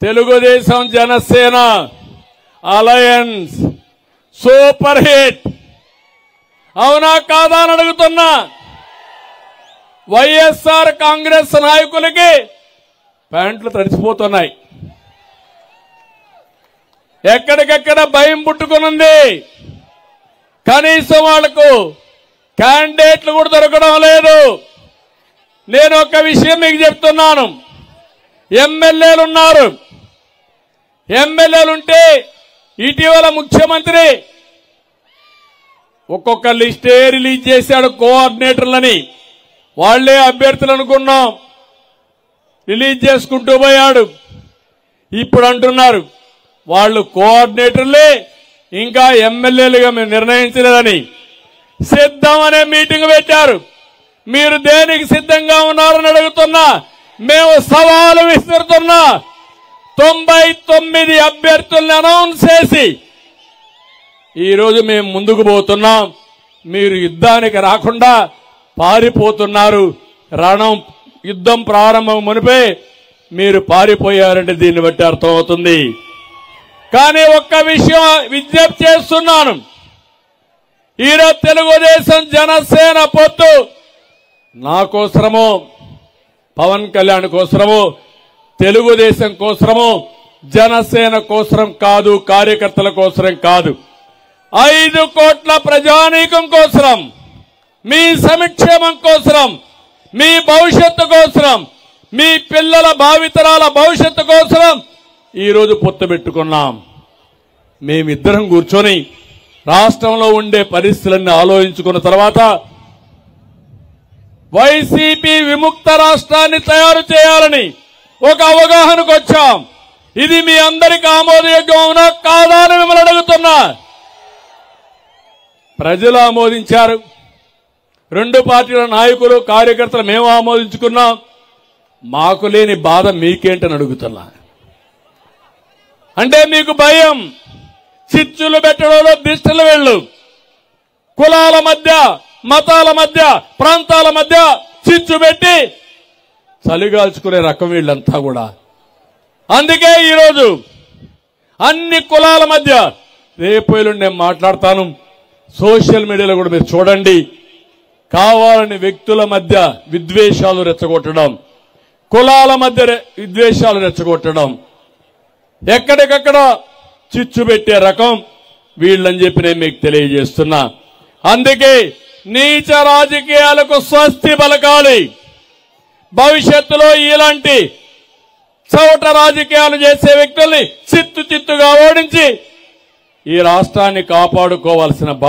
Telugu Desam Janasena alliance super hit అవునా కాదా అని అడుగుతున్నా. వైఎస్ఆర్ కాంగ్రెస్ నాయకులకి ప్యాంట్లు తడిసిపోతున్నాయి. ఎక్కడికెక్కడ భయం పుట్టుకునుంది. కనీసం వాళ్లకు క్యాండిడేట్లు కూడా దొరకడం లేదు. నేను ఒక విషయం మీకు చెప్తున్నాను. ఎమ్మెల్యేలున్నారు. ఎమ్మెల్యేలుంటే ఇటీవల ముఖ్యమంత్రి ఒక్కొక్క లిస్టే రిలీజ్ చేశాడు. కోఆర్డినేటర్లని వాళ్లే అభ్యర్థులు అనుకున్నాం. రిలీజ్ చేసుకుంటూ పోయాడు. ఇప్పుడు అంటున్నారు వాళ్ళు కోఆర్డినేటర్లే, ఇంకా ఎమ్మెల్యేలుగా మేము నిర్ణయించలేదని. సిద్ధం అనే మీటింగ్ పెట్టారు. మీరు దేనికి సిద్ధంగా ఉన్నారని అడుగుతున్నా. మేము సవాలు విసురుతున్నా. 99 అభ్యర్థుల్ని అనౌన్స్ చేసి ఈరోజు మేము ముందుకు పోతున్నాం. మీరు యుద్ధానికి రాకుండా పారిపోతున్నారు. యుద్ధం ప్రారంభం మునిపే మీరు పారిపోయారంటే దీన్ని బట్టి అర్థమవుతుంది. కానీ ఒక్క విషయం విజ్ఞప్తి చేస్తున్నాను. ఈరోజు తెలుగుదేశం జనసేన పొత్తు నా కోసరమో, పవన్ కళ్యాణ్ కోసరమో, తెలుగుదేశం కోసరమో, జనసేన కోసరం కాదు, కార్యకర్తల కోసరం కాదు. 5 కోట్ల ప్రజానీకం కోసరం, మీ సంక్షేమం కోసరం, మీ భవిష్యత్తు కోసరం, మీ పిల్లల భావితరాల భవిష్యత్తు కోసరం ఈరోజు పొత్తు పెట్టుకున్నాం. మేమిద్దరం కూర్చొని రాష్ట్రంలో ఉండే పరిస్థితులన్నీ ఆలోచించుకున్న తర్వాత వైసీపీ విముక్త రాష్ట్రాన్ని తయారు చేయాలని ఒక అవగాహనకు వచ్చాం. ఇది మీ అందరికీ ఆమోదయోగ్యం అవునా కాదా అని మిమ్మల్ని అడుగుతున్నా. ప్రజలు ఆమోదించారు. 2 పార్టీల నాయకులు, కార్యకర్తలు మేము ఆమోదించుకున్నాం. మాకు లేని బాధ మీకేంటని అడుగుతున్నా. అంటే మీకు భయం. చిచ్చులు పెట్టడంలో దిష్టలు వెళ్ళు. కులాల మధ్య, మతాల మధ్య, ప్రాంతాల మధ్య చిచ్చు పెట్టి చలిగాల్చుకునే రకం వీళ్ళంతా కూడా. అందుకే ఈరోజు అన్ని కులాల మధ్య రేపు ఎల్లుండి నేను మాట్లాడతాను. సోషల్ మీడియాలో కూడా మీరు చూడండి. కావాలని వ్యక్తుల మధ్య విద్వేషాలు రెచ్చగొట్టడం, కులాల మధ్య విద్వేషాలు రెచ్చగొట్టడం, ఎక్కడికక్కడ చిచ్చు పెట్టే రకం వీళ్ళని చెప్పి నేను మీకు తెలియజేస్తున్నా. అందుకే నీచ రాజకీయాలకు స్వస్తి పలకాలి. భవిష్యత్తులో ఇలాంటి చౌట రాజకీయాలు చేసే వ్యక్తుల్ని చిత్తుగా ఓడించి ఈ రాష్ట్రాన్ని కాపాడుకోవాల్సిన బాధ్యత